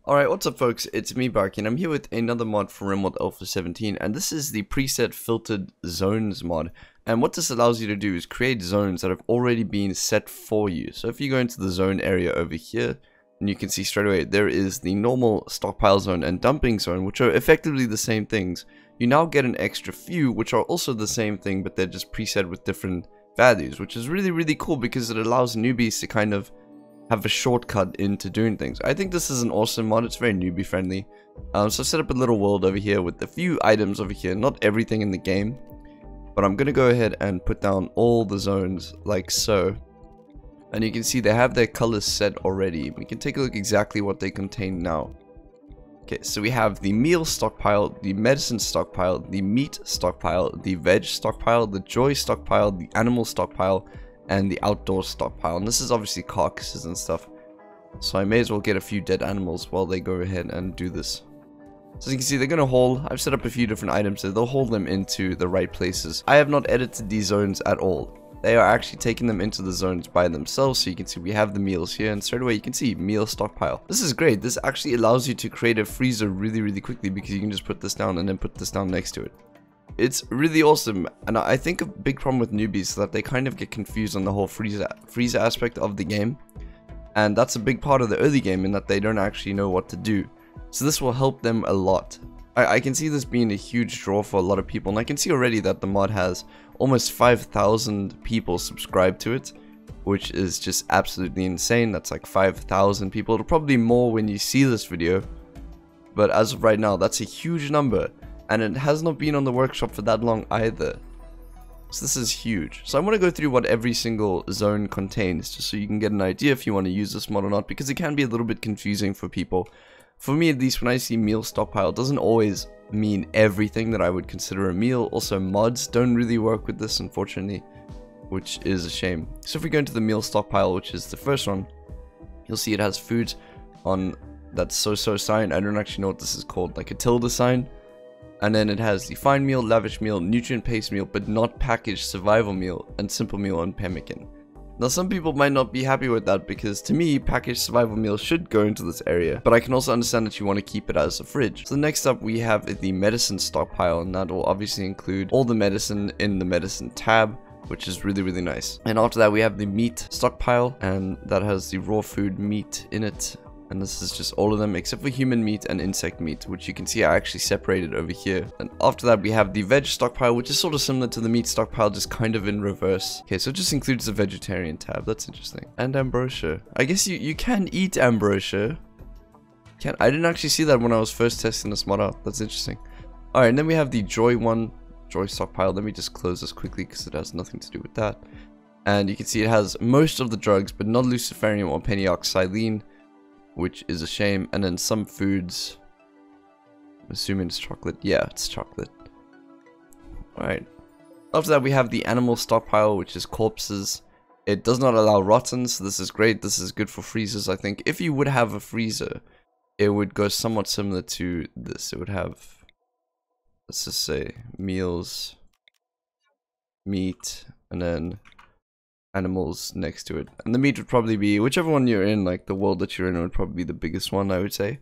Alright, what's up folks, it's me BaRKy and I'm here with another mod for Rimworld Alpha 17, and this is the preset filtered zones mod. And what this allows you to do is create zones that have already been set for you. So if you go into the zone area over here, and you can see straight away there is the normal stockpile zone and dumping zone, which are effectively the same things. You now get an extra few which are also the same thing, but they're just preset with different values, which is really cool because it allows newbies to kind of have a shortcut into doing things. I think this is an awesome mod. It's very newbie friendly. So I've set up a little world over here with a few items over here, not everything in the game, but I'm gonna go ahead and put down all the zones like so, and you can see they have their colors set already. We can take a look exactly what they contain now. Okay, so we have the meal stockpile, the medicine stockpile, the meat stockpile, the veg stockpile, the joy stockpile, the animal stockpile, and the outdoor stockpile. And this is obviously carcasses and stuff, so I may as well get a few dead animals while they go ahead and do this. So as you can see, they're going to haul. I've set up a few different items so they'll haul them into the right places. I have not edited these zones at all. They are actually taking them into the zones by themselves. So you can see we have the meals here, and straight away you can see meal stockpile. This is great. This actually allows you to create a freezer really quickly because you can just put this down and then put this down next to it. It's really awesome, and I think a big problem with newbies is that they kind of get confused on the whole freezer aspect of the game, and that's a big part of the early game in that they don't actually know what to do. So this will help them a lot. I can see this being a huge draw for a lot of people, and I can see already that the mod has almost 5,000 people subscribed to it, which is just absolutely insane. That's like 5,000 people. It'll probably be more when you see this video, but as of right now, that's a huge number. And it has not been on the workshop for that long either. So this is huge. So I want to go through what every single zone contains, just so you can get an idea if you want to use this mod or not, because it can be a little bit confusing for people. For me at least, when I see meal stockpile, it doesn't always mean everything that I would consider a meal. Also, mods don't really work with this, unfortunately, which is a shame. So if we go into the meal stockpile, which is the first one, you'll see it has foods on that so-so sign. I don't actually know what this is called, like a tilde sign. And then it has the fine meal, lavish meal, nutrient paste meal, but not packaged survival meal, and simple meal and pemmican. Now some people might not be happy with that because to me, packaged survival meal should go into this area, but I can also understand that you want to keep it as a fridge. So next up we have the medicine stockpile, and that will obviously include all the medicine in the medicine tab, which is really nice. And after that we have the meat stockpile, and that has the raw food meat in it. And this is just all of them except for human meat and insect meat, which you can see I actually separated over here. And after that we have the veg stockpile, which is sort of similar to the meat stockpile, just kind of in reverse. Okay, so it just includes the vegetarian tab. That's interesting. And ambrosia. I guess you can eat ambrosia. I didn't actually see that when I was first testing this mod out. That's interesting. Alright, and then we have the joy stockpile. Let me just close this quickly because it has nothing to do with that. And you can see it has most of the drugs, but not luciferium or peneoxcyline, which is a shame. And then some foods, I'm assuming it's chocolate. Yeah, it's chocolate. Alright. After that we have the animal stockpile, which is corpses. It does not allow rotten, so this is great. This is good for freezers, I think. If you would have a freezer, it would go somewhat similar to this. It would have, let's just say, meals, meat, and then animals next to it. And the meat would probably be whichever one you're in, like the world that you're in would probably be the biggest one, I would say.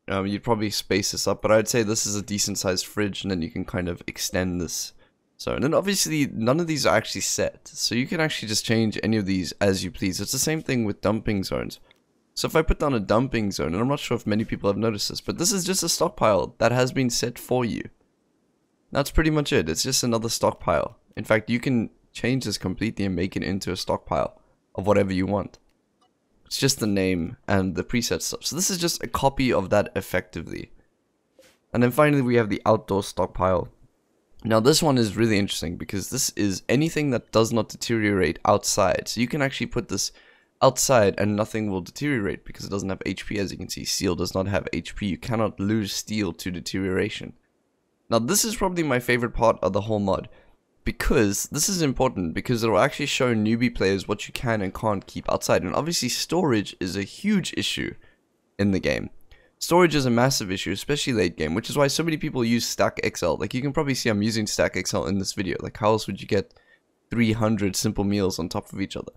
You'd probably space this up, but I'd say this is a decent sized fridge, and then you can kind of extend this. So, and then obviously none of these are actually set, so you can actually just change any of these as you please. It's the same thing with dumping zones. So if I put down a dumping zone, and I'm not sure if many people have noticed this, but this is just a stockpile that has been set for you. That's pretty much it. It's just another stockpile. In fact, you can change this completely and make it into a stockpile of whatever you want. It's just the name and the preset stuff. So this is just a copy of that effectively. And then finally we have the outdoor stockpile. Now this one is really interesting because this is anything that does not deteriorate outside. So you can actually put this outside and nothing will deteriorate because it doesn't have HP. As you can see, steel does not have HP. You cannot lose steel to deterioration. Now this is probably my favorite part of the whole mod, because this is important because it will actually show newbie players what you can and can't keep outside. And obviously storage is a huge issue in the game. Storage is a massive issue, especially late game, which is why so many people use Stack XL. Like you can probably see I'm using Stack XL in this video. Like how else would you get 300 simple meals on top of each other?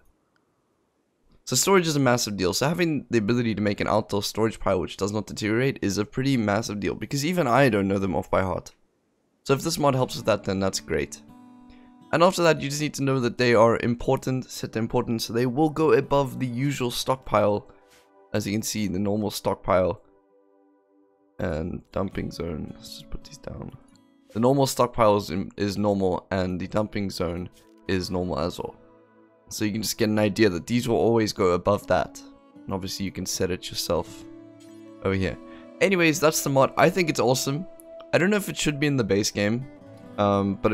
So storage is a massive deal. So having the ability to make an outdoor storage pile which does not deteriorate is a pretty massive deal, because even I don't know them off by heart. So if this mod helps with that, then that's great. And after that, you just need to know that they are important, set to important, so they will go above the usual stockpile. As you can see, the normal stockpile and dumping zone. Let's just put these down. The normal stockpile is normal, and the dumping zone is normal as well. So you can just get an idea that these will always go above that. And obviously you can set it yourself over here. Anyways, that's the mod. I think it's awesome. I don't know if it should be in the base game. But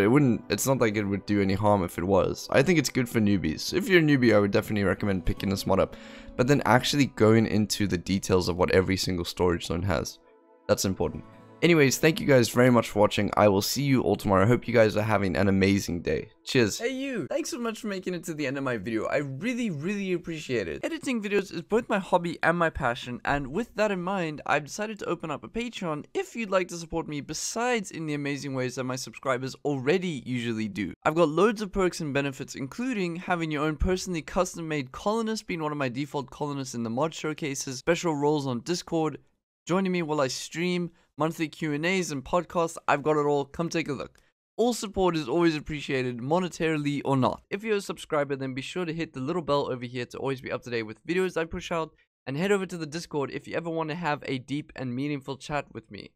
it's not like it would do any harm if it was. I think it's good for newbies. So if you're a newbie, I would definitely recommend picking this mod up. But then actually going into the details of what every single storage zone has. That's important. Anyways, thank you guys very much for watching. I will see you all tomorrow. I hope you guys are having an amazing day. Cheers. Hey you! Thanks so much for making it to the end of my video. I really appreciate it. Editing videos is both my hobby and my passion, and with that in mind, I've decided to open up a Patreon if you'd like to support me besides in the amazing ways that my subscribers already usually do. I've got loads of perks and benefits, including having your own personally custom-made colonist, being one of my default colonists in the mod showcases, special roles on Discord, joining me while I stream, monthly Q&As and podcasts. I've got it all. Come take a look. All support is always appreciated, monetarily or not. If you're a subscriber, then be sure to hit the little bell over here to always be up to date with videos I push out, and head over to the Discord if you ever want to have a deep and meaningful chat with me.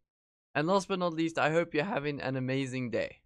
And last but not least, I hope you're having an amazing day.